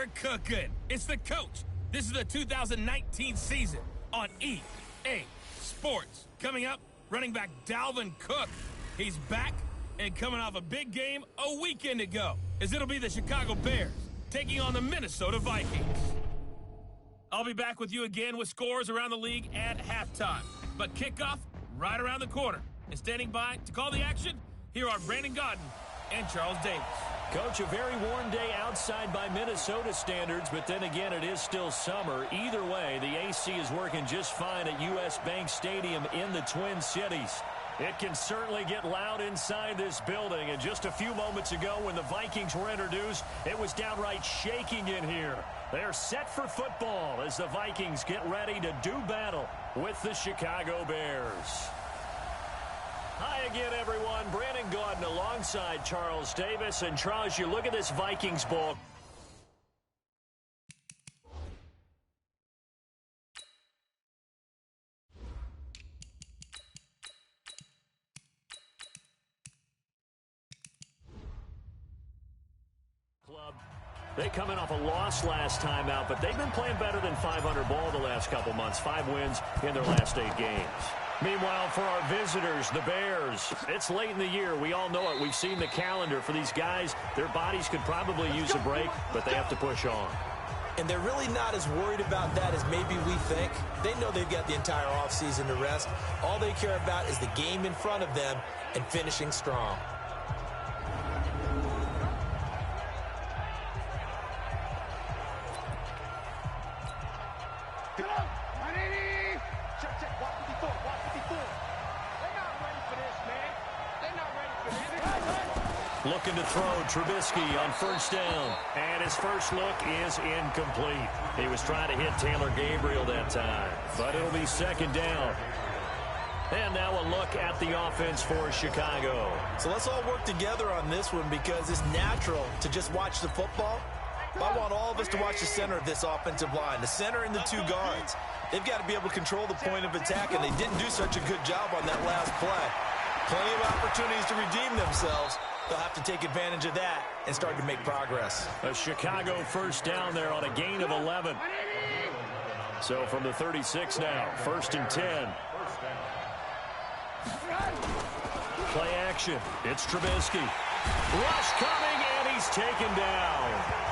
we're cooking. It's the coach. This is the 2019 season on EA Sports. Coming up, running back Dalvin Cook. He's back and coming off a big game a weekend ago, as it'll be the Chicago Bears taking on the Minnesota Vikings. I'll be back with you again with scores around the league at halftime. But kickoff right around the corner. And standing by to call the action, here are Brandon Gaudin and Charles Davis. Coach, a very warm day outside by Minnesota standards, but then again, it is still summer. Either way, the AC is working just fine at U.S. Bank Stadium in the Twin Cities. It can certainly get loud inside this building, and just a few moments ago when the Vikings were introduced, it was downright shaking in here. They're set for football as the Vikings get ready to do battle with the Chicago Bears. Hi again, everyone. Brandon Gaudin alongside Charles Davis. And Charles, you look at this Vikings ball. They come in off a loss last time out, but they've been playing better than 500 ball the last couple months. 5 wins in their last 8 games. Meanwhile, for our visitors, the Bears, it's late in the year. We all know it. We've seen the calendar for these guys. Their bodies could probably use a break, but they have to push on. And they're really not as worried about that as maybe we think. They know they've got the entire offseason to rest. All they care about is the game in front of them and finishing strong. Looking to throw Trubisky on first down. And his first look is incomplete. He was trying to hit Taylor Gabriel that time. But it'll be second down. And now a look at the offense for Chicago. So let's all work together on this one because it's natural to just watch the football. I want all of us to watch the center of this offensive line, the center and the 2 guards. They've got to be able to control the point of attack, and they didn't do such a good job on that last play. Plenty of opportunities to redeem themselves. They'll have to take advantage of that and start to make progress. A Chicago first down there on a gain of 11. So from the 36 now, 1st and 10. Play action. It's Trubisky. Rush coming, and he's taken down.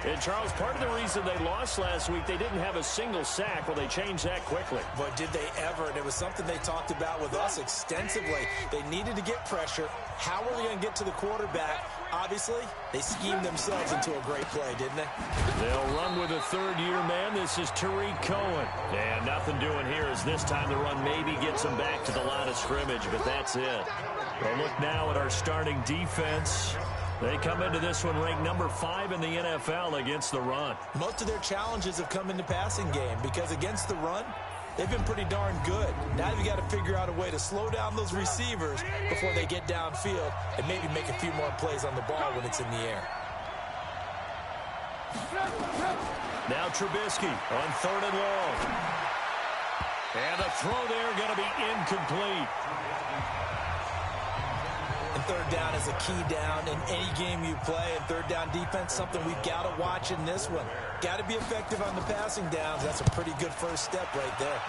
And, Charles, part of the reason they lost last week, they didn't have a single sack. Well, they changed that quickly. But did they ever? And it was something they talked about with us extensively. They needed to get pressure. How were they going to get to the quarterback? Obviously, they schemed themselves into a great play, didn't they? They'll run with a third-year man. This is Tariq Cohen. And nothing doing here as this time the run maybe gets them back to the line of scrimmage, but that's it. Well, look now at our starting defense. They come into this one ranked number 5 in the NFL against the run. Most of their challenges have come in the passing game because against the run, they've been pretty darn good. Now you've got to figure out a way to slow down those receivers before they get downfield and maybe make a few more plays on the ball when it's in the air. Now Trubisky on 3rd and long. And the throw there going to be incomplete. And 3rd down is a key down in any game you play. And 3rd down defense, something we've got to watch in this one. Got to be effective on the passing downs. That's a pretty good first step right there.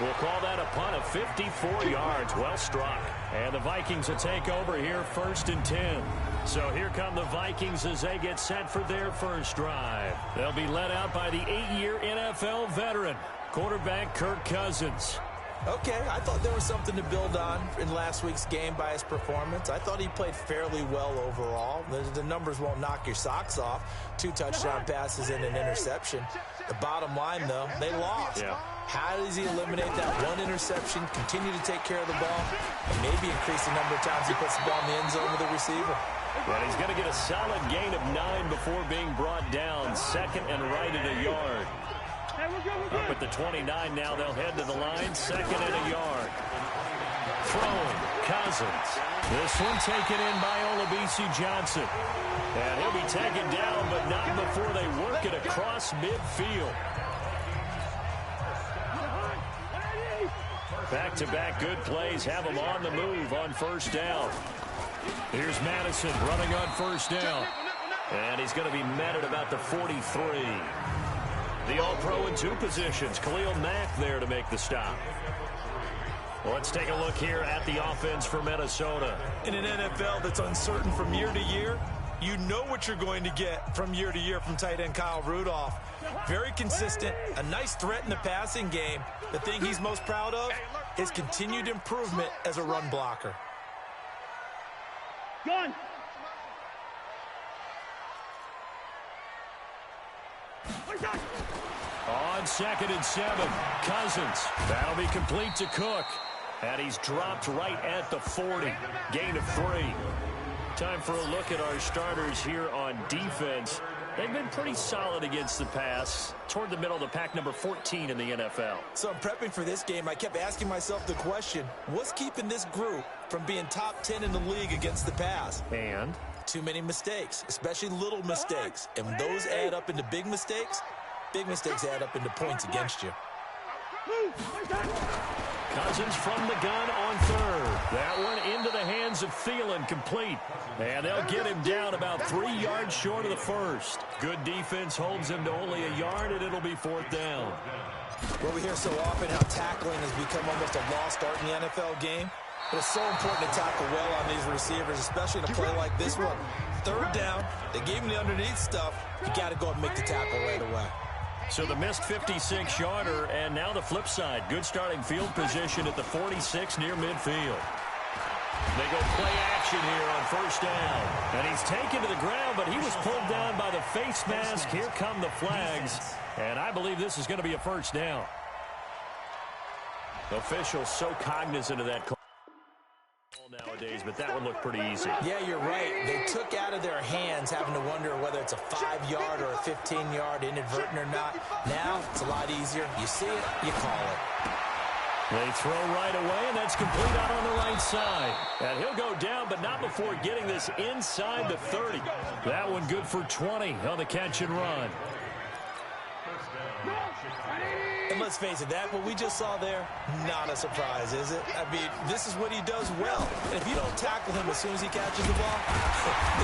We'll call that a punt of 54 yards. Well struck. And the Vikings will take over here 1st and 10. So here come the Vikings as they get set for their first drive. They'll be led out by the 8-year NFL veteran, quarterback Kirk Cousins. Okay, I thought there was something to build on in last week's game by his performance. I thought he played fairly well overall. The numbers won't knock your socks off. 2 touchdown passes and an interception. The bottom line, though, they lost. Yeah. How does he eliminate that 1 interception, continue to take care of the ball, and maybe increase the number of times he puts the ball in the end zone with the receiver? Well, he's going to get a solid gain of 9 before being brought down. 2nd and right at a yard. Up at the 29 now, they'll head to the line. 2nd and a yard. Throwing, Cousins. This one taken in by Olabisi Johnson. And he'll be taken down, but not before they work it across midfield. Back-to-back good plays have him on the move on first down. Here's Madison running on first down. And he's going to be met at about the 43. The All-Pro in 2 positions. Khalil Mack there to make the stop. Let's take a look here at the offense for Minnesota. In an NFL that's uncertain from year to year, you know what you're going to get from year to year from tight end Kyle Rudolph. Very consistent, a nice threat in the passing game. The thing he's most proud of is continued improvement as a run blocker. Gun. On 2nd and 7, Cousins. That'll be complete to Cook. And he's dropped right at the 40. Gain of 3. Time for a look at our starters here on defense. They've been pretty solid against the pass. Toward the middle of the pack, number 14 in the NFL. So I'm prepping for this game. I kept asking myself the question, what's keeping this group from being top 10 in the league against the pass? And? Too many mistakes, especially little mistakes. And when those add up into big mistakes add up into points against you. Cousins from the gun on 3rd. That one into the hands of Thielen, complete. And they'll get him down about 3 yards short of the first. Good defense holds him to only a yard, and it'll be 4th down. Well, we hear so often how tackling has become almost a lost art in the NFL game. But it's so important to tackle well on these receivers, especially in a play like this one. 3rd down, they gave him the underneath stuff. You got to go and make the tackle right away. So the missed 56-yarder, and now the flip side. Good starting field position at the 46 near midfield. They go play action here on first down. And he's taken to the ground, but he was pulled down by the face mask. Here come the flags. And I believe this is going to be a first down. Officials so cognizant of that call nowadays, but that one looked pretty easy. Yeah, you're right. They took out of their hands having to wonder whether it's a 5-yard or a 15-yard inadvertent or not. Now it's a lot easier. You see it, you call it. They throw right away, and that's complete out on the right side. And he'll go down, but not before getting this inside the 30. That one good for 20 on the catch and run. And let's face it, that what we just saw there, not a surprise, is it? I mean, this is what he does well. And if you don't tackle him as soon as he catches the ball,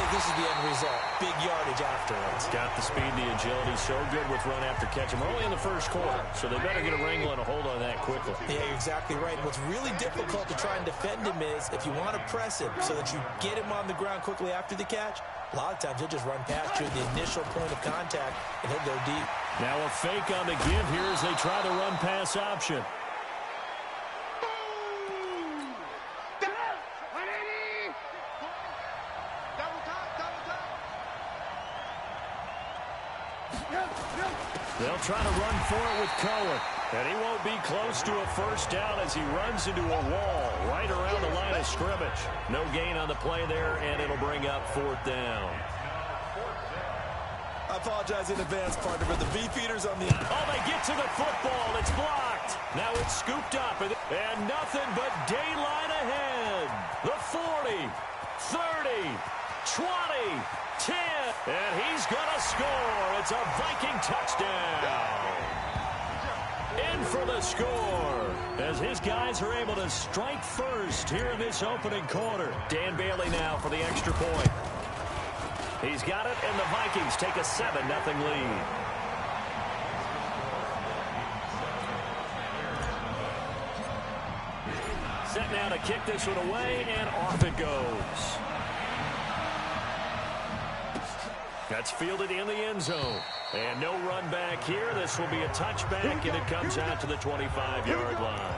this is the end result. Big yardage afterwards. Got the speed, the agility, so good with run after catch. We're only in the first quarter, so they better get a wrangle and a hold on that quickly. Yeah, you're exactly right. And what's really difficult to try and defend him is if you want to press him so that you get him on the ground quickly after the catch, a lot of times he'll just run past you at the initial point of contact, and he'll go deep. Now a fake on the give here as they try the run-pass option. They'll try to run for it with Cohen. And he won't be close to a first down as he runs into a wall right around the line of scrimmage. No gain on the play there, and it'll bring up 4th down. I apologize in advance, partner, but the beefeaters on the... Oh, they get to the football. It's blocked. Now it's scooped up, and nothing but daylight ahead. The 40, 30, 20, 10, and he's going to score. It's a Viking touchdown. In for the score as his guys are able to strike first here in this opening quarter. Dan Bailey now for the extra point. He's got it, and the Vikings take a 7-0 lead. Set now to kick this one away, and off it goes. That's fielded in the end zone. And no run back here. This will be a touchback, and it comes out to the 25-yard line.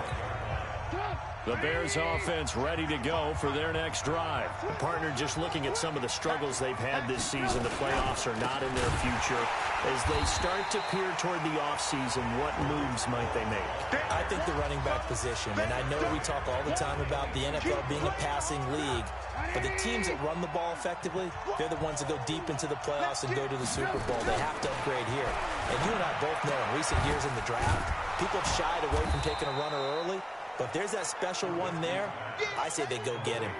The Bears offense ready to go for their next drive. The partner just looking at some of the struggles they've had this season. The playoffs are not in their future. As they start to peer toward the offseason, what moves might they make? I think the running back position, and I know we talk all the time about the NFL being a passing league, but the teams that run the ball effectively, they're the ones that go deep into the playoffs and go to the Super Bowl. They have to upgrade here. And you and I both know in recent years in the draft, people have shied away from taking a runner early. But if there's that special one there, I say they go get him.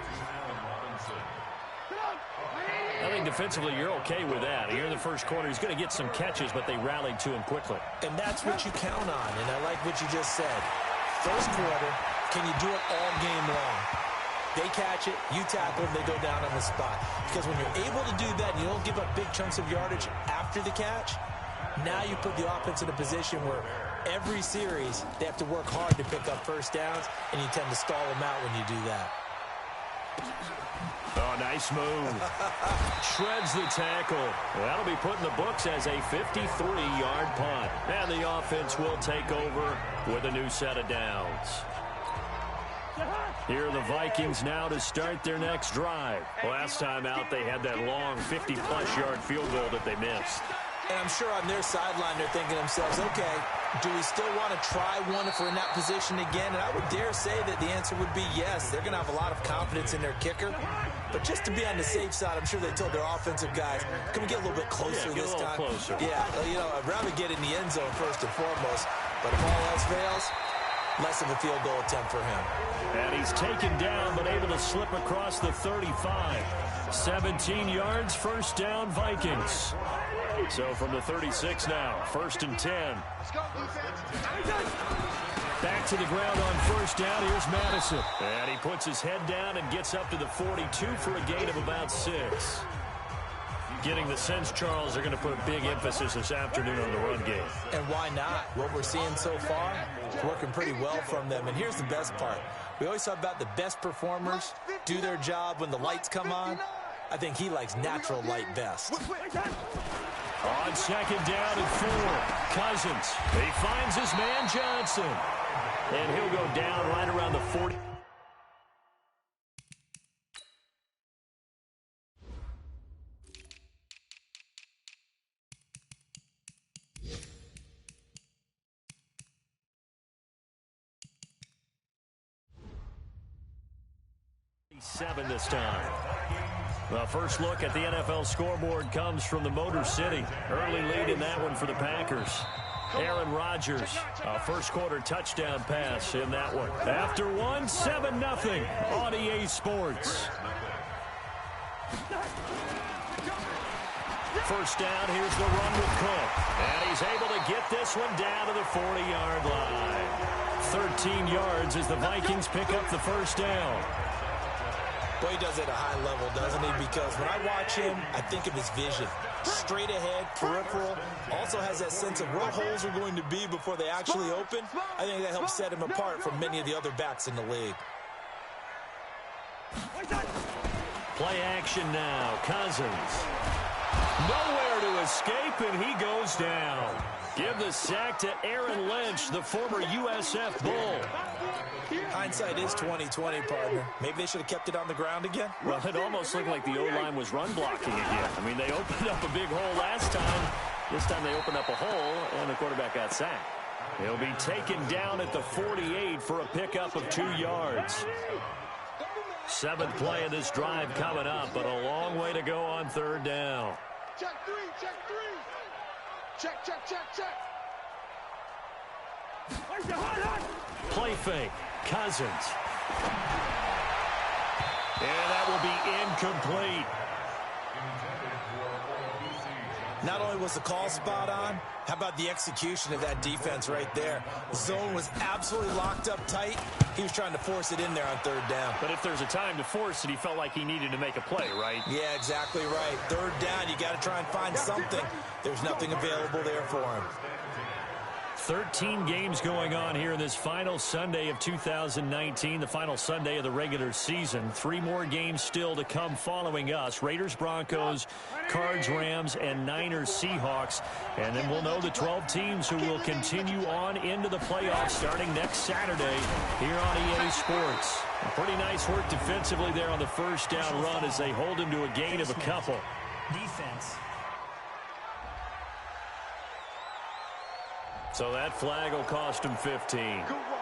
I think defensively you're okay with that. Here in the first quarter, he's going to get some catches, but they rallied to him quickly. And that's what you count on, and I like what you just said. first quarter, can you do it all game long? They catch it, you tackle them, they go down on the spot. Because when you're able to do that, you don't give up big chunks of yardage after the catch, now you put the offense in a position where every series they have to work hard to pick up first downs, and you tend to stall them out when you do that. Oh, nice move. Shreds the tackle. That'll be put in the books as a 53-yard punt. And the offense will take over with a new set of downs. Here are the Vikings now to start their next drive. Last time out, they had that long 50-plus yard field goal that they missed. And I'm sure on their sideline they're thinking to themselves, okay, do we still want to try one if we're in that position again? And I would dare say that the answer would be yes. They're going to have a lot of confidence in their kicker. But just to be on the safe side, I'm sure they told their offensive guys, can we get a little bit closer this time? Closer. Yeah, you know, I'd rather get in the end zone first and foremost. But if all else fails, less of a field goal attempt for him. And he's taken down, but able to slip across the 35. 17 yards, first down, Vikings. So from the 36 now, 1st and 10. Back to the ground on first down. Here's Madison. And he puts his head down and gets up to the 42 for a gain of about 6. Getting the sense, Charles, they're going to put a big emphasis this afternoon on the run game. And why not? What we're seeing so far is working pretty well from them. And here's the best part. We always talk about the best performers do their job when the lights come on. I think he likes natural light best. On second down and 4, Cousins. He finds his man Johnson. And he'll go down right around the 40. Seven this time. Well, first look at the NFL scoreboard comes from the Motor City. Early lead in that one for the Packers. Aaron Rodgers, a first quarter touchdown pass in that one. After one, 7-0 on EA Sports. First down, here's the run with Cook. And he's able to get this one down to the 40-yard line. 13 yards as the Vikings pick up the first down. Boy, he does it at a high level, doesn't he? Because when I watch him, I think of his vision. Straight ahead, peripheral. Also has that sense of where holes are going to be before they actually open. I think that helps set him apart from many of the other backs in the league. Play action now. Cousins. Nowhere to escape, and he goes down. Give the sack to Aaron Lynch, the former USF Bull. Hindsight is 20/20, partner. Maybe they should have kept it on the ground again. Well, it almost looked like the O-line was run blocking again. I mean, they opened up a big hole last time. This time they opened up a hole, and the quarterback got sacked. He'll be taken down at the 48 for a pickup of 2 yards. 7th play of this drive coming up, but a long way to go on third down. Check 3, check 3. Check, check, check, check. Play fake. Cousins. And that will be incomplete. Not only was the call spot on, how about the execution of that defense right there? The zone was absolutely locked up tight. He was trying to force it in there on third down. But if there's a time to force it, he felt like he needed to make a play, right? Yeah, exactly right. Third down, you got to try and find something. There's nothing available there for him. 13 games going on here in this final Sunday of 2019, the final Sunday of the regular season. 3 more games still to come following us. Raiders, Broncos, Cards, Rams, and Niners, Seahawks. And then we'll know the 12 teams who will continue on into the playoffs starting next Saturday here on EA Sports. Pretty nice work defensively there on the first down run as they hold him to a gain of a couple. Defense. So that flag will cost him 15.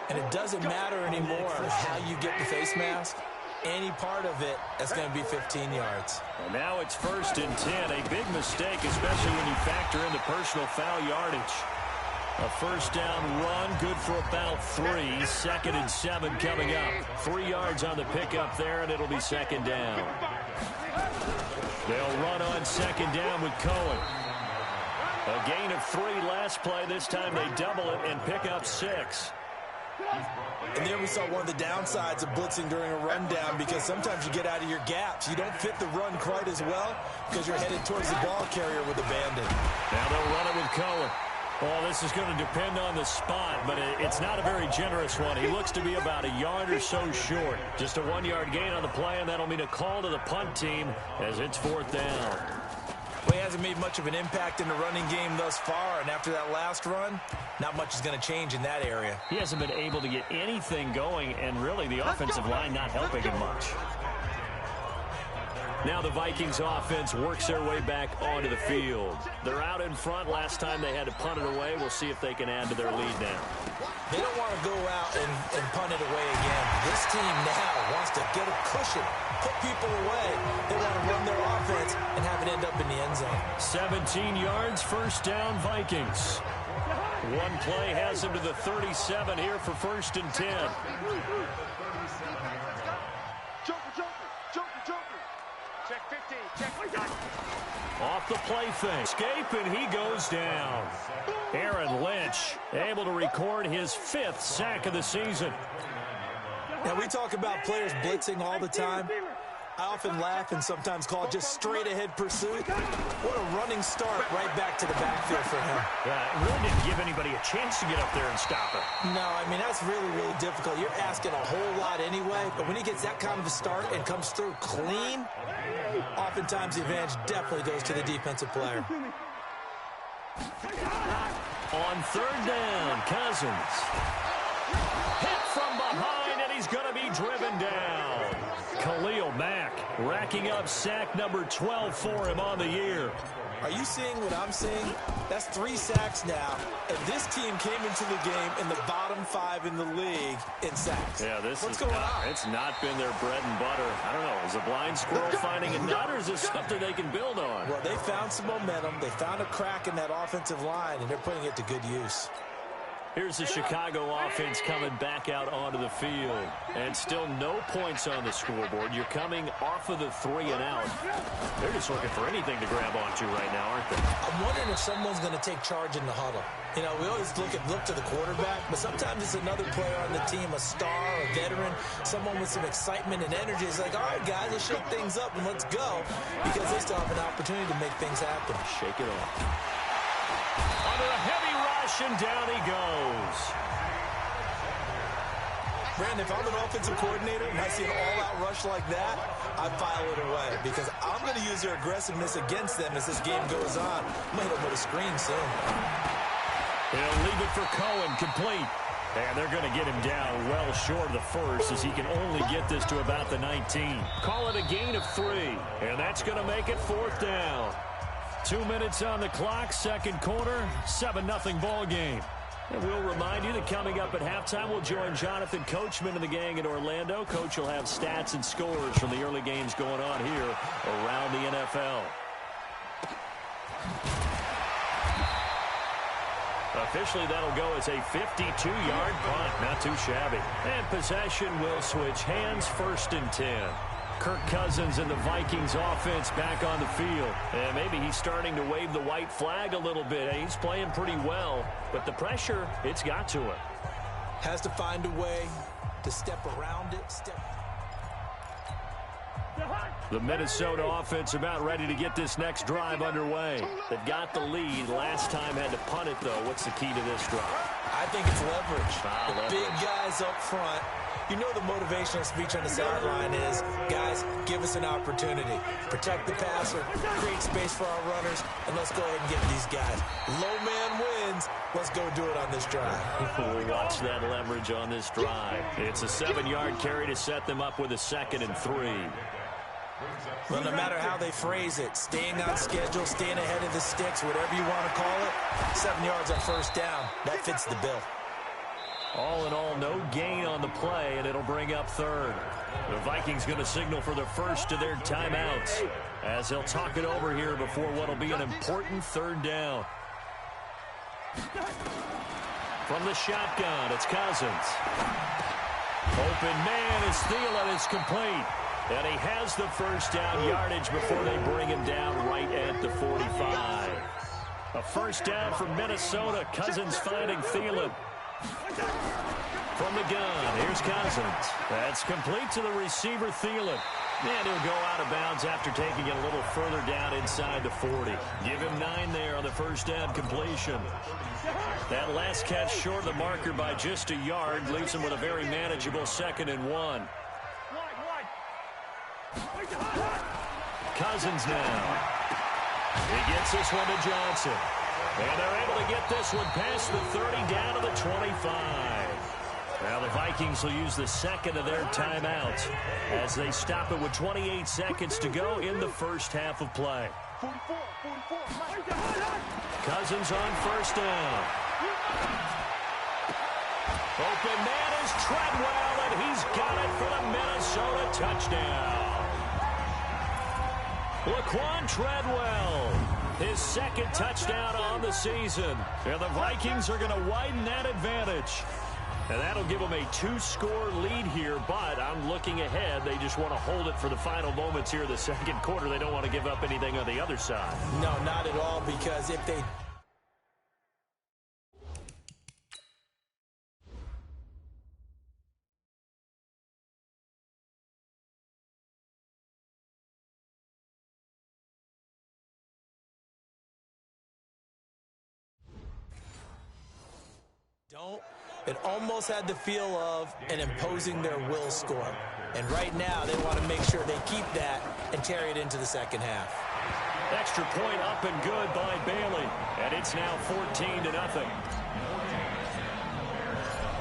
And it doesn't matter anymore how you get the face mask. Any part of it, that's going to be 15 yards. And now it's 1st and 10. A big mistake, especially when you factor in the personal foul yardage. A first down run, good for about 3. 2nd and 7 coming up. 3 yards on the pickup there, and it'll be 2nd down. They'll run on 2nd down with Cohen. A gain of 3 last play. This time they double it and pick up 6. And there we saw one of the downsides of blitzing during a rundown, because sometimes you get out of your gaps. You don't fit the run quite as well because you're headed towards the ball carrier with abandon. Now they'll run it with Cohen. Well, this is going to depend on the spot, but it's not a very generous one. He looks to be about a yard or so short. Just a 1-yard gain on the play, and that'll mean a call to the punt team as it's 4th down. Well, he hasn't made much of an impact in the running game thus far, and after that last run, not much is going to change in that area. He hasn't been able to get anything going, and really the offensive line not helping him much. Now the Vikings offense works their way back onto the field. They're out in front. Last time they had to punt it away. We'll see if they can add to their lead now. They don't want to go out and punt it away again. This team now wants to get a cushion, put people away. They want to run their offense and have it end up in the end zone. 17 yards, 1st down, Vikings. One play has him to the 37 here for 1st and 10. Check 15. Check. Off the play fake. Escape, and he goes down. Aaron Lynch able to record his 5th sack of the season. Now, we talk about players blitzing all the time. I often laugh and sometimes call it just straight-ahead pursuit. What a running start right back to the backfield for him. Yeah, it really didn't give anybody a chance to get up there and stop it. No, I mean, that's really, really difficult. You're asking a whole lot anyway, but when he gets that kind of a start and comes through clean, oftentimes the advantage definitely goes to the defensive player. On 3rd down, Cousins. Hit from behind, and he's going to be driven down. Khalil Mack racking up sack number 12 for him on the year. Are you seeing what I'm seeing? That's 3 sacks now, and this team came into the game in the bottom 5 in the league in sacks. Yeah, What's going on? It's not been their bread and butter. I don't know. Is a blind squirrel finding a nut, or is this something they can build on? Well, they found some momentum. They found a crack in that offensive line, and they're putting it to good use. Here's the Chicago offense coming back out onto the field. And still no points on the scoreboard. You're coming off of the 3 and out. They're just looking for anything to grab onto right now, aren't they? I'm wondering if someone's going to take charge in the huddle. You know, we always look to the quarterback, but sometimes it's another player on the team, a star, a veteran, someone with some excitement and energy. It's like, all right, guys, let's shake things up and let's go, because they still have an opportunity to make things happen. Shake it off. Under a heavy rush, and down he goes. Brandon, if I'm an offensive coordinator and I see an all-out rush like that, I file it away, because I'm going to use their aggressiveness against them as this game goes on. I'm going to hit them with a screen soon. He'll leave it for Cohen, complete. And they're going to get him down well short of the first, as he can only get this to about the 19. Call it a gain of 3, and that's going to make it 4th down. 2 minutes on the clock, 2nd quarter, 7-0 ball game. And we'll remind you that coming up at halftime, we'll join Jonathan Coachman and the gang in Orlando. Coach will have stats and scores from the early games going on here around the NFL. Officially, that'll go as a 52-yard punt. Not too shabby. And possession will switch hands, 1st and 10. Kirk Cousins and the Vikings offense back on the field. And maybe he's starting to wave the white flag a little bit. He's playing pretty well, but the pressure, it's got to him. Has to find a way to step around it. The Minnesota offense about ready to get this next drive underway. They've got the lead. Last time had to punt it, though. What's the key to this drive? I think it's leverage. The big guys up front. You know the motivational speech on the sideline is, guys, give us an opportunity. Protect the passer, create space for our runners, and let's go ahead and get these guys. Low man wins. Let's go do it on this drive. We'll watch that leverage on this drive. It's a 7-yard carry to set them up with a 2nd and 3. Well, no matter how they phrase it, staying on schedule, staying ahead of the sticks, whatever you want to call it, 7 yards on 1st down. That fits the bill. All in all, no gain on the play, and it'll bring up 3rd. The Vikings going to signal for the first of their timeouts as they'll talk it over here before what will be an important 3rd down. From the shotgun, it's Cousins. Open man is Thielen. It's complete. And he has the 1st down yardage before they bring him down right at the 45. A 1st down for Minnesota. Cousins finding Thielen. From the gun, here's Cousins. That's complete to the receiver, Thielen. And he'll go out of bounds after taking it a little further down inside the 40. Give him 9 there on the first down completion. That last catch short of the marker by just a yard leaves him with a very manageable 2nd and 1. Cousins now. He gets this one to Johnson. And they're able to get this one past the 30 down to the 25. Now the Vikings will use the second of their timeouts as they stop it with 28 seconds to go in the first half of play. Cousins on first down. Open man is Treadwell, and he's got it for the Minnesota touchdown. Laquan Treadwell, his 2nd touchdown on the season. And the Vikings are going to widen that advantage. And that'll give them a 2-score lead here, but I'm looking ahead. They just want to hold it for the final moments here in the 2nd quarter. They don't want to give up anything on the other side. No, not at all, because if they... It almost had the feel of an imposing their will score. And right now, they want to make sure they keep that and carry it into the second half. Extra point up and good by Bailey. And it's now 14-0.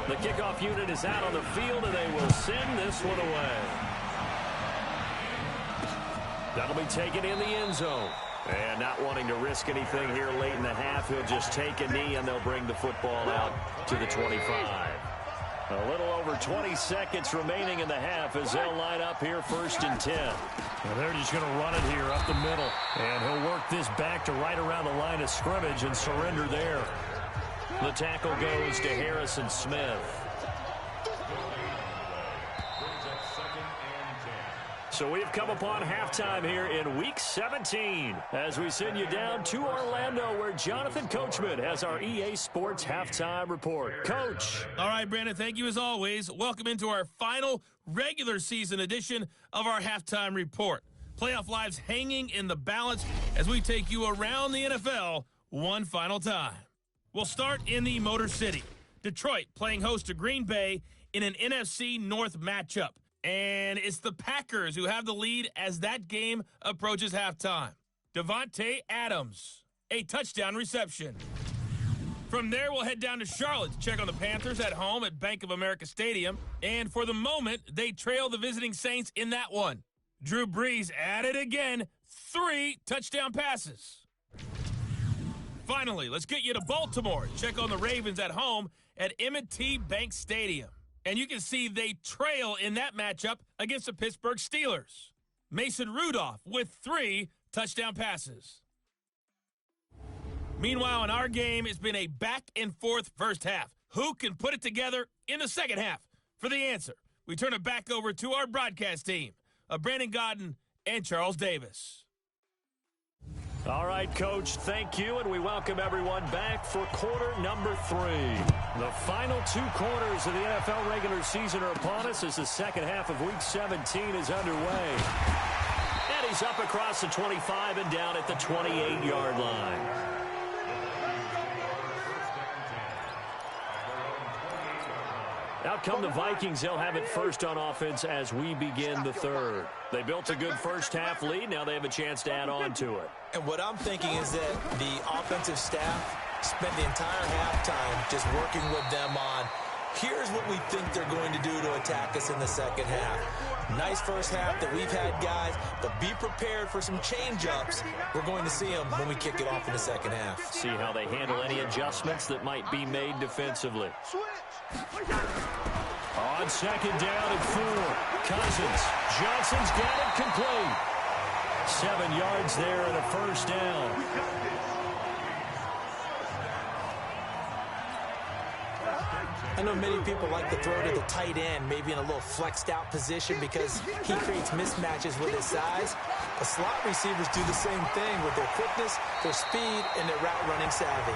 The kickoff unit is out on the field, and they will send this one away. That'll be taken in the end zone. And not wanting to risk anything here late in the half, he'll just take a knee, and they'll bring the football out to the 25. A little over 20 seconds remaining in the half as they'll line up here 1st and 10. Well, they're just going to run it here up the middle. And he'll work this back to right around the line of scrimmage and surrender there. The tackle goes to Harrison Smith. So we've come upon halftime here in Week 17 as we send you down to Orlando where Jonathan Coachman has our EA Sports Halftime Report. Coach. All right, Brandon, thank you as always. Welcome into our final regular season edition of our Halftime Report. Playoff lives hanging in the balance as we take you around the NFL one final time. We'll start in the Motor City. Detroit playing host to Green Bay in an NFC North matchup. And it's the Packers who have the lead as that game approaches halftime. Devontae Adams, a touchdown reception. From there, we'll head down to Charlotte to check on the Panthers at home at Bank of America Stadium. And for the moment, they trail the visiting Saints in that one. Drew Brees at it again, 3 touchdown passes. Finally, let's get you to Baltimore. Check on the Ravens at home at M&T Bank Stadium. And you can see they trail in that matchup against the Pittsburgh Steelers. Mason Rudolph with 3 touchdown passes. Meanwhile, in our game, it's been a back-and-forth first half. Who can put it together in the second half? For the answer, we turn it back over to our broadcast team of Brandon Godden and Charles Davis. All right, Coach, thank you, and we welcome everyone back for quarter number 3. The final 2 quarters of the NFL regular season are upon us as the second half of Week 17 is underway. And he's up across the 25 and down at the 28-yard line. Out come the Vikings. They'll have it first on offense as we begin the third. They built a good first half lead. Now they have a chance to add on to it. And what I'm thinking is that the offensive staff spent the entire halftime just working with them on, here's what we think they're going to do to attack us in the second half. Nice first half that we've had, guys, but be prepared for some change-ups. We're going to see them when we kick it off in the second half. See how they handle any adjustments that might be made defensively. On second down and 4, Cousins. Johnson's got it complete. 7 yards there and a first down. I know many people like to throw to the tight end, maybe in a little flexed out position because he creates mismatches with his size. The slot receivers do the same thing with their quickness, their speed, and their route running savvy.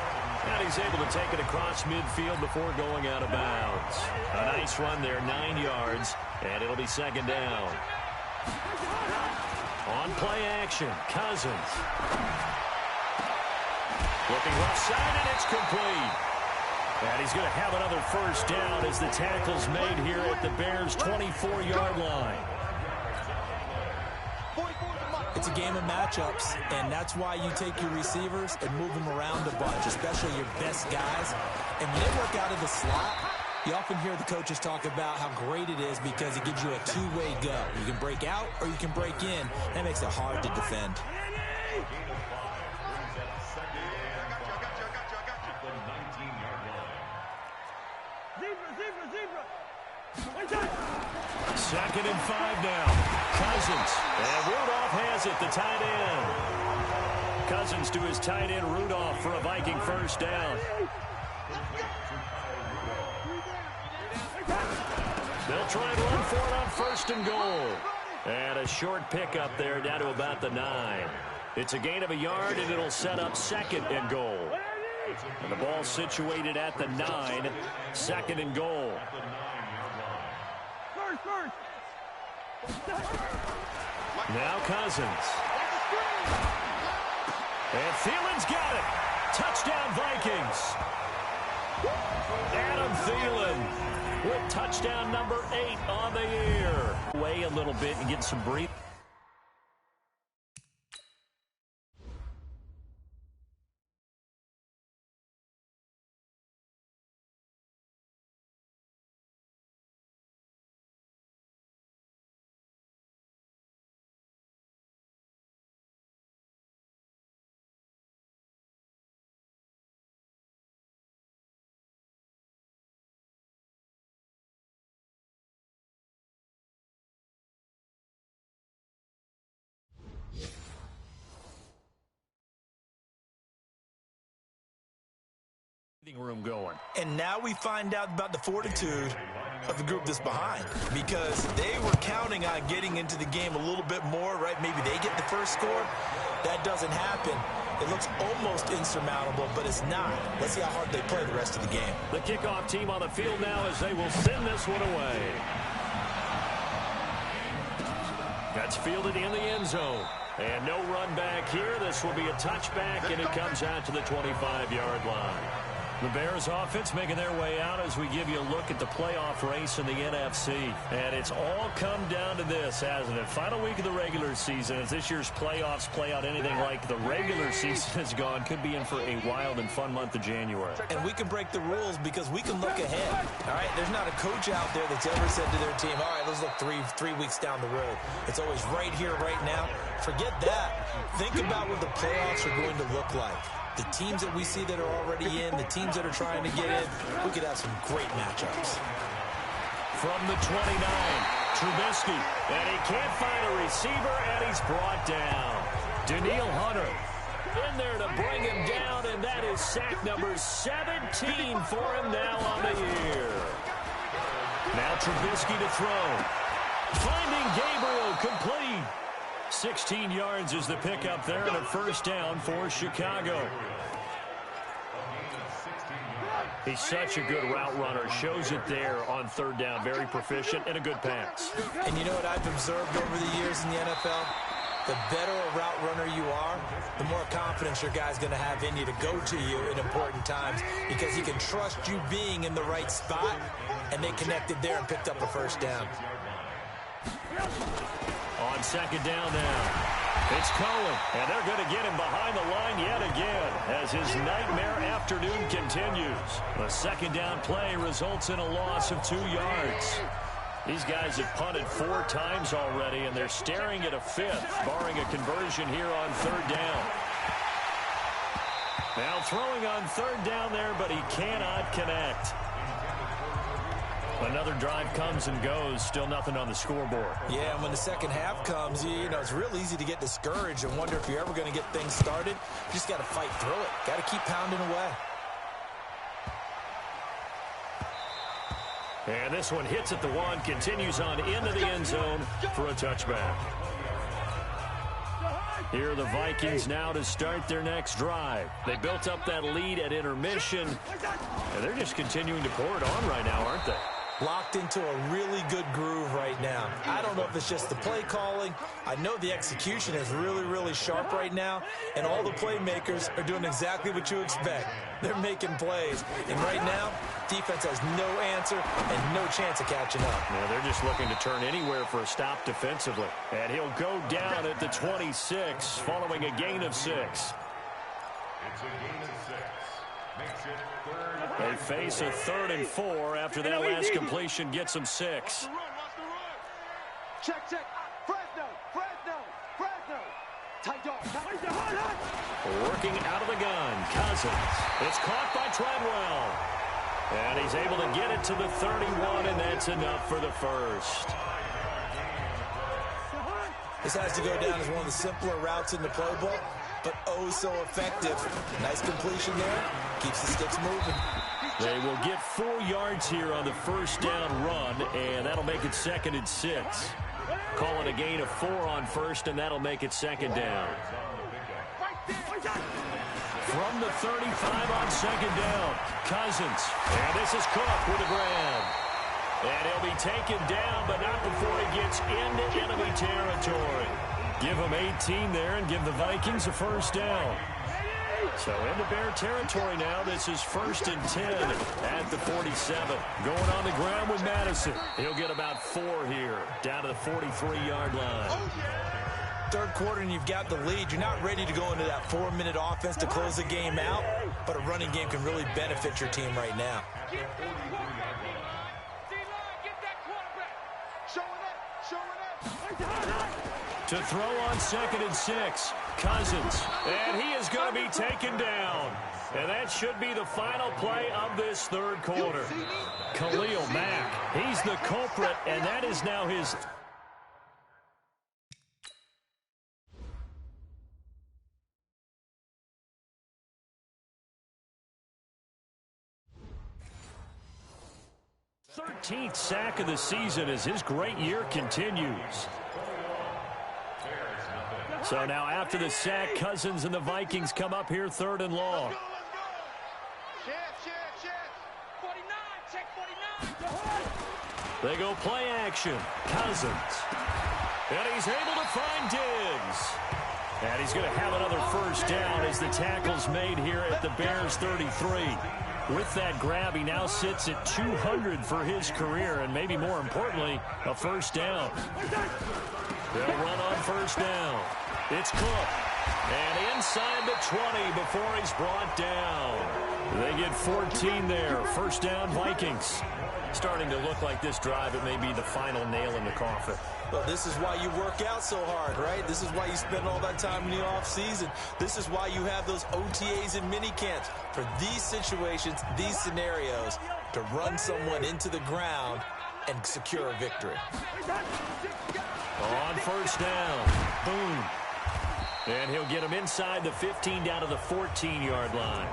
And he's able to take it across midfield before going out of bounds. A nice run there, 9 yards, and it'll be second down. On play action, Cousins. Looking left side, and it's complete. And he's going to have another first down as the tackle's made here at the Bears' 24-yard line. It's a game of matchups, and that's why you take your receivers and move them around a bunch, especially your best guys. And when they work out of the slot, you often hear the coaches talk about how great it is because it gives you a two-way go. You can break out or you can break in. That makes it hard to defend. Second and 5 now. Cousins. And Rudolph has it, the tight end. Cousins to his tight end, Rudolph, for a Viking first down. They'll try and run for it on first and goal. And a short pickup there down to about the 9. It's a gain of a yard, and it'll set up second and goal. And the ball situated at the 9. Second and goal. Now Cousins. And Thielen's got it. Touchdown Vikings. Adam Thielen with touchdown number 8 on the year. Away a little bit and get some breath. Room going. And now we find out about the fortitude of the group that's behind, because they were counting on getting into the game a little bit more, right? Maybe they get the first score. That doesn't happen. It looks almost insurmountable, but it's not. Let's see how hard they play the rest of the game. The kickoff team on the field now as they will send this one away. That's fielded in the end zone. And no run back here. This will be a touchback, and it comes out to the 25-yard line. The Bears offense making their way out as we give you a look at the playoff race in the NFC. And it's all come down to this, hasn't it? Final week of the regular season. As this year's playoffs play out anything like the regular season has gone, could be in for a wild and fun month of January. And we can break the rules because we can look ahead. All right, there's not a coach out there that's ever said to their team, all right, let's look three weeks down the road. It's always right here, right now. Forget that. Think about what the playoffs are going to look like. The teams that we see that are already in, the teams that are trying to get in, we could have some great matchups. From the 29, Trubisky, and he can't find a receiver, and he's brought down. Danielle Hunter in there to bring him down, and that is sack number 17 for him now on the year. Now Trubisky to throw. Finding Gabriel, complete. 16 yards is the pickup there, and a first down for Chicago. He's such a good route runner. Shows it there on third down. Very proficient and a good pass. And you know what I've observed over the years in the NFL? The better a route runner you are, the more confidence your guy's going to have in you to go to you in important times, because he can trust you being in the right spot, and they connected there and picked up a first down. On second down now, it's Cohen, and they're going to get him behind the line yet again as his nightmare afternoon continues. The second down play results in a loss of 2 yards. These guys have punted 4 times already, and they're staring at a 5th, barring a conversion here on third down. Now throwing on third down there, but he cannot connect. Another drive comes and goes, still nothing on the scoreboard. Yeah, and when the second half comes, you know, it's real easy to get discouraged and wonder if you're ever going to get things started. You just got to fight through it. Got to keep pounding away. And this one hits at the 1, continues on into the end zone for a touchback. Here are the Vikings now to start their next drive. They built up that lead at intermission, and they're just continuing to pour it on right now, aren't they? Locked into a really good groove right now. I don't know if it's just the play calling. I know the execution is really, really sharp right now, and all the playmakers are doing exactly what you expect. They're making plays, and right now, defense has no answer and no chance of catching up. Yeah, they're just looking to turn anywhere for a stop defensively. And he'll go down at the 26, following a gain of 6. It's a gain of 6. Makes it third. They face a 3rd and 4 after that last completion gets them 6. Check. Fresno. Tight dog. Working out of the gun, Cousins. It's caught by Treadwell. And he's able to get it to the 31, and that's enough for the first. This has to go down as one of the simpler routes in the playbook, but oh so effective. Nice completion there. Keeps the sticks moving. They will get 4 yards here on the first down run, and that'll make it 2nd and 6. Call it a gain of 4 on first, and that'll make it 2nd down. From the 35 on 2nd down, Cousins. And this is Cook with a grab. And he'll be taken down, but not before he gets into enemy territory. Give him 18 there and give the Vikings a first down. So into Bear territory now. This is 1st and 10 at the 47. Going on the ground with Madison. He'll get about 4 here, down to the 43-yard line. Third quarter and you've got the lead. You're not ready to go into that 4-minute offense to close the game out, but a running game can really benefit your team right now. To throw on 2nd and 6, Cousins, and he is going to be taken down. And that should be the final play of this third quarter. Khalil Mack, he's the culprit, and that is now his... th13th sack of the season as his great year continues. So now after the sack, Cousins and the Vikings come up here 3rd and long. They go play action. Cousins. And he's able to find Diggs. And he's going to have another first down as the tackle's made here at the Bears 33. With that grab, he now sits at 200 for his career, and maybe more importantly, a first down. They'll run on first down. It's Cook. And inside the 20 before he's brought down. They get 14 there. First down, Vikings. Starting to look like this drive, it may be the final nail in the coffin. Well, this is why you work out so hard, right? This is why you spend all that time in the offseason. This is why you have those OTAs and mini camps. For these situations, these scenarios, to run someone into the ground and secure a victory. On first down, boom. And he'll get him inside the 15 down to the 14-yard line.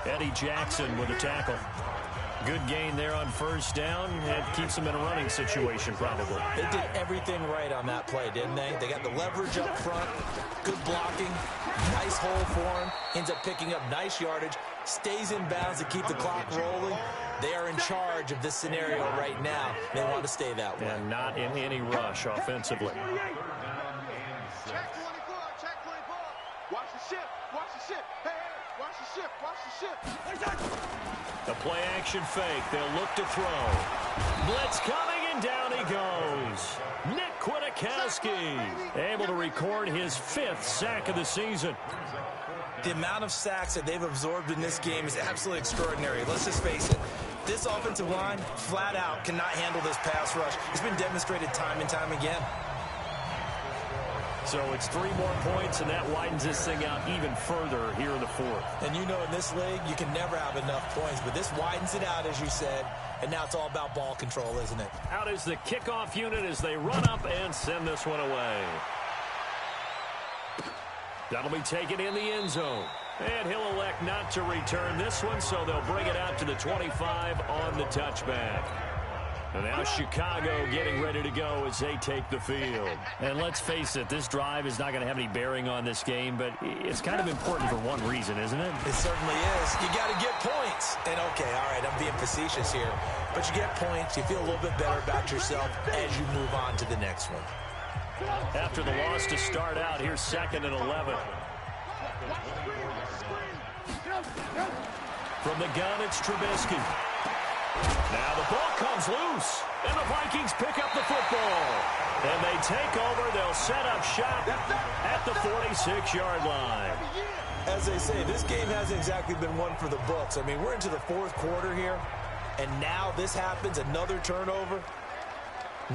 Eddie Jackson with a tackle. Good gain there on first down. It keeps them in a running situation, probably. They did everything right on that play, didn't they? They got the leverage up front, good blocking, nice hole for him, ends up picking up nice yardage, stays in bounds to keep the clock rolling. They are in charge of this scenario right now. They want to stay that way. And not in any rush offensively. Check 24, check 24. Watch the ship, watch the ship. Hey, watch the ship, watch the ship. The play action fake. They'll look to throw. Blitz coming, and down he goes. Nick Kwiatkowski able to record his 5th sack of the season. The amount of sacks that they've absorbed in this game is absolutely extraordinary. Let's just face it. This offensive line, flat out, cannot handle this pass rush. It's been demonstrated time and time again. So it's 3 more points, and that widens this thing out even further here in the 4th. And you know in this league, you can never have enough points, but this widens it out, as you said, and now it's all about ball control, isn't it? Out is the kickoff unit as they run up and send this one away. That'll be taken in the end zone. And he'll elect not to return this one, so they'll bring it out to the 25 on the touchback. And now Chicago getting ready to go as they take the field. And let's face it, this drive is not going to have any bearing on this game, but it's kind of important for one reason, isn't it? It certainly is. You got to get points. And, okay, all right, I'm being facetious here. But you get points, you feel a little bit better about yourself as you move on to the next one. After the loss to start out, here's 2nd and 11. From the gun, it's Trubisky. Now the ball comes loose, and the Vikings pick up the football. And they take over. They'll set up shop at the 46-yard line. As they say, this game hasn't exactly been one for the books. I mean, we're into the 4th quarter here, and now this happens, another turnover.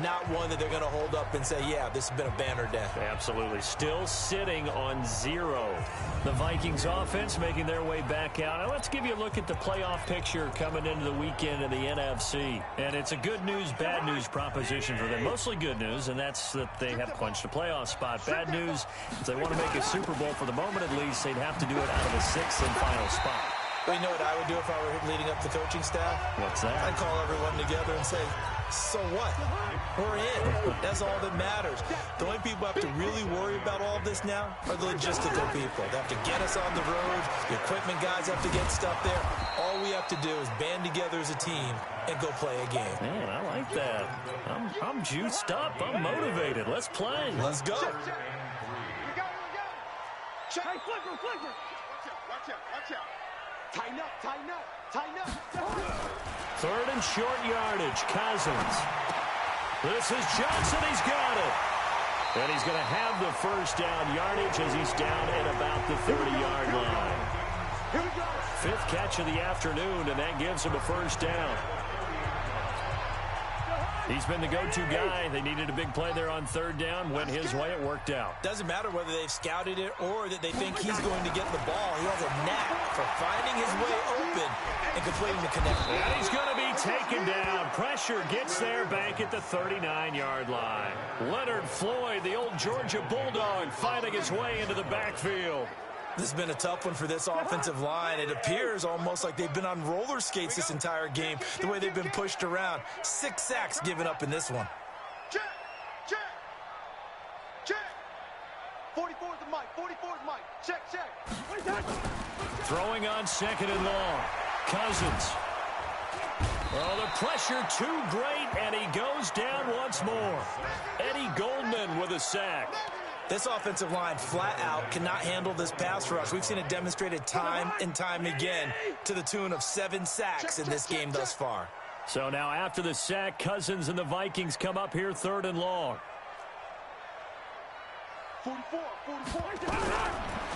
Not one that they're going to hold up and say, yeah, this has been a banner day. Absolutely. Still sitting on 0. The Vikings offense making their way back out. Now let's give you a look at the playoff picture coming into the weekend in the NFC. And it's a good news, bad news proposition for them. Mostly good news, and that's that they have clinched a playoff spot. Bad news, if they want to make a Super Bowl for the moment at least, they'd have to do it out of a 6th and final spot. Well, you know what I would do if I were leading up the coaching staff? What's that? I'd call everyone together and say, so what? We're in. That's all that matters. The only people who have to really worry about all this now are the logistical people. They have to get us on the road. The equipment guys have to get stuff there. All we have to do is band together as a team and go play a game. Man, I like that. I'm juiced up. I'm motivated. Let's play. Let's go. We go. Check. Hey, flicker. Watch out. Tighten up. 3rd and short yardage. Cousins. This is Johnson. He's got it. And he's going to have the first down yardage as he's down at about the 30-yard line. 5th catch of the afternoon, and that gives him a first down. He's been the go-to guy. They needed a big play there on 3rd down. Went his way. It worked out. Doesn't matter whether they've scouted it or that they think he's going to get the ball. He has a knack for finding his way open and completing the connection. And he's going to be taken down. Pressure gets there back at the 39-yard line. Leonard Floyd, the old Georgia Bulldog, finding his way into the backfield. This has been a tough one for this offensive line. It appears almost like they've been on roller skates this entire game, the way they've been pushed around. 6 sacks given up in this one. Check. 44 is the mic. Check. Throwing on 2nd and long. Cousins. Oh, the pressure too great, and he goes down once more. Eddie Goldman with a sack. This offensive line flat out cannot handle this pass rush. We've seen it demonstrated time and time again to the tune of 7 sacks in this game thus far. So now after the sack, Cousins and the Vikings come up here 3rd and long. 44.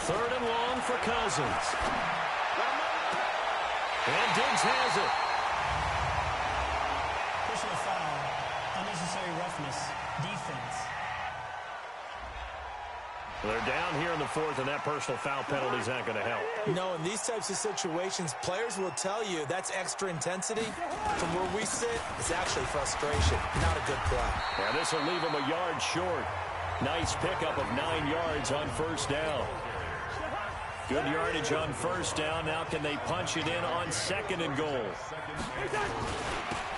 3rd and long for Cousins. And Diggs has it. Personal foul, unnecessary roughness, defense. They're down here in the 4th, and that personal foul penalty is not going to help. No, in these types of situations, players will tell you that's extra intensity. From where we sit, it's actually frustration, not a good play. Yeah, this will leave him a yard short. Nice pickup of 9 yards on 1st down. Good yardage on 1st down. Now can they punch it in on 2nd and goal?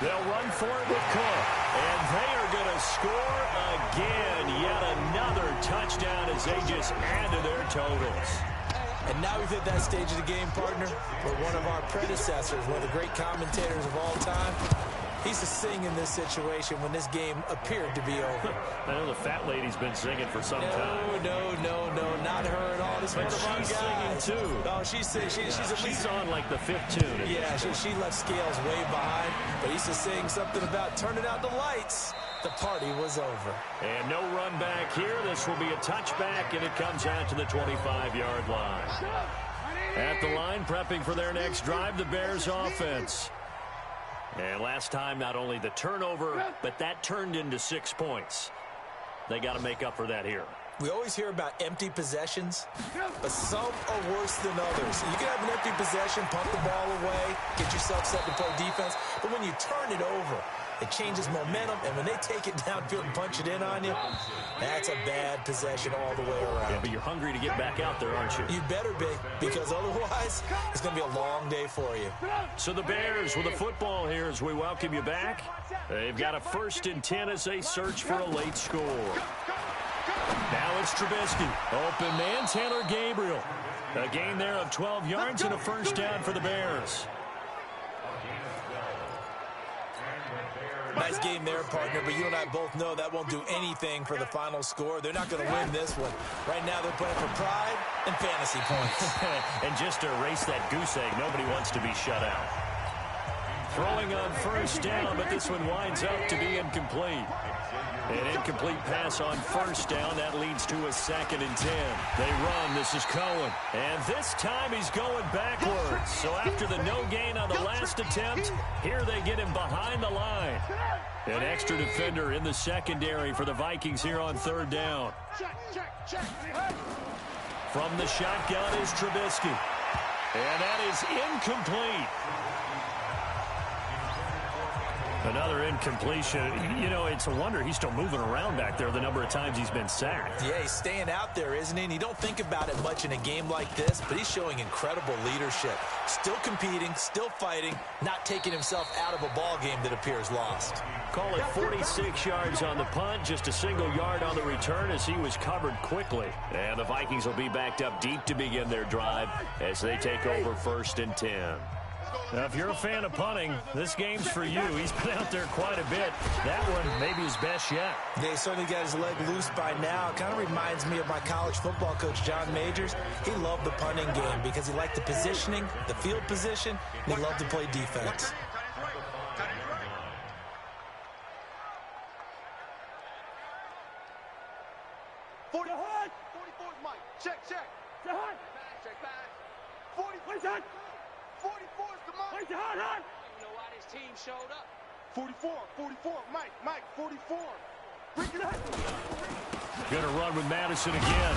They'll run for it with Cook. And they are going to score again. Yet another touchdown as they just add to their totals. And now we've hit that stage of the game, partner, where one of our predecessors, one of the great commentators of all time, he used to sing in this situation when this game appeared to be over. I know the fat lady's been singing for some time. No, not her at all. This But one of our she's guys. singing too. Oh, she's at least She's on like the 5th tune. Yeah, she left Scales way behind, but he used to sing something about turning out the lights. The party was over. And no run back here. This will be a touchback, and it comes out to the 25-yard line. At the line, prepping for their next drive, the Bears offense. And last time, not only the turnover, but that turned into 6 points. They got to make up for that here. We always hear about empty possessions, but some are worse than others. You can have an empty possession, punt the ball away, get yourself set to play defense, but when you turn it over, It changes momentum, and when they take it downfield and punch it in on you, that's a bad possession all the way around. Yeah, but you're hungry to get back out there, aren't you? You better be, because otherwise it's going to be a long day for you. So the Bears with the football here as we welcome you back. They've got a 1st and 10 as they search for a late score. Now it's Trubisky. Open man, Taylor Gabriel. A gain there of 12 yards and a 1st down for the Bears. Nice game there, partner, but you and I both know that won't do anything for the final score. They're not going to win this one. Right now they're playing for pride and fantasy points. And just to erase that goose egg, nobody wants to be shut out. Throwing on 1st down, but this one winds up to be incomplete. An incomplete pass on 1st down. That leads to a 2nd and 10. They run. This is Cohen. And this time he's going backwards. So after the no gain on the last attempt, here they get him behind the line. An extra defender in the secondary for the Vikings here on 3rd down. From the shotgun is Trubisky. And that is incomplete. Another incompletion. You know, it's a wonder he's still moving around back there the number of times he's been sacked. Yeah, he's staying out there, isn't he? And you don't think about it much in a game like this, but he's showing incredible leadership. Still competing, still fighting, not taking himself out of a ball game that appears lost. Call it 46 yards on the punt, just a single yard on the return as he was covered quickly. And the Vikings will be backed up deep to begin their drive as they take over 1st and 10. Now, if you're a fan of punting, this game's for you. He's been out there quite a bit. That one maybe his best yet. Yeah, he certainly got his leg loose by now. It kind of reminds me of my college football coach, John Majors. He loved the punting game because he liked the positioning, the field position, and he loved to play defense. Check. Check back. 40. 44 is the mark. You know why this team showed up. 44. Mike, 44. Bring it up. Going to run with Madison again.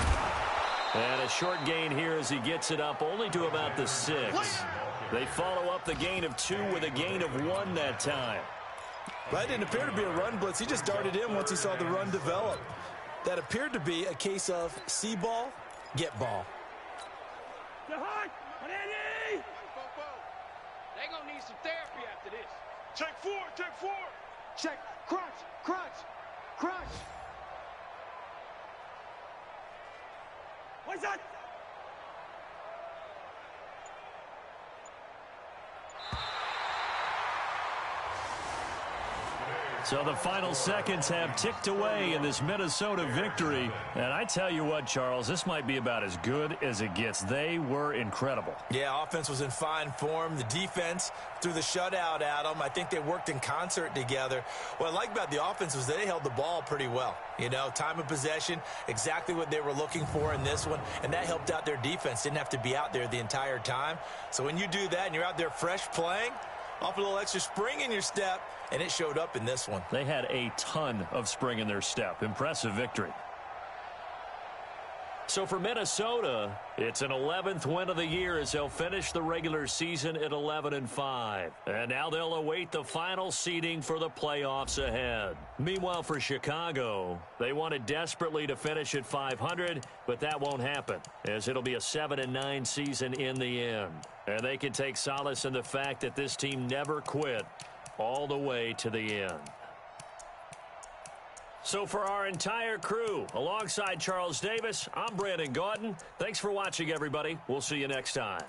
And a short gain here as he gets it up only to about the 6. They follow up the gain of 2 with a gain of 1 that time. That didn't appear to be a run blitz. He just darted in once he saw the run develop. That appeared to be a case of see ball, get ball. They're going to need some therapy after this. Check 4. Check. Crunch. What's that? So the final seconds have ticked away in this Minnesota victory. And I tell you what, Charles, this might be about as good as it gets. They were incredible. Yeah, offense was in fine form. The defense threw the shutout at them. I think they worked in concert together. What I like about the offense was they held the ball pretty well. You know, time of possession, exactly what they were looking for in this one. And that helped out their defense. Didn't have to be out there the entire time. So when you do that and you're out there fresh playing, off a little extra spring in your step, and it showed up in this one. They had a ton of spring in their step. Impressive victory. So for Minnesota, it's an 11th win of the year as they'll finish the regular season at 11-5. And now they'll await the final seeding for the playoffs ahead. Meanwhile, for Chicago, they wanted desperately to finish at 500, but that won't happen as it'll be a 7-9 season in the end. And they can take solace in the fact that this team never quit all the way to the end. So for our entire crew, alongside Charles Davis, I'm Brandon Gaudin. Thanks for watching, everybody. We'll see you next time.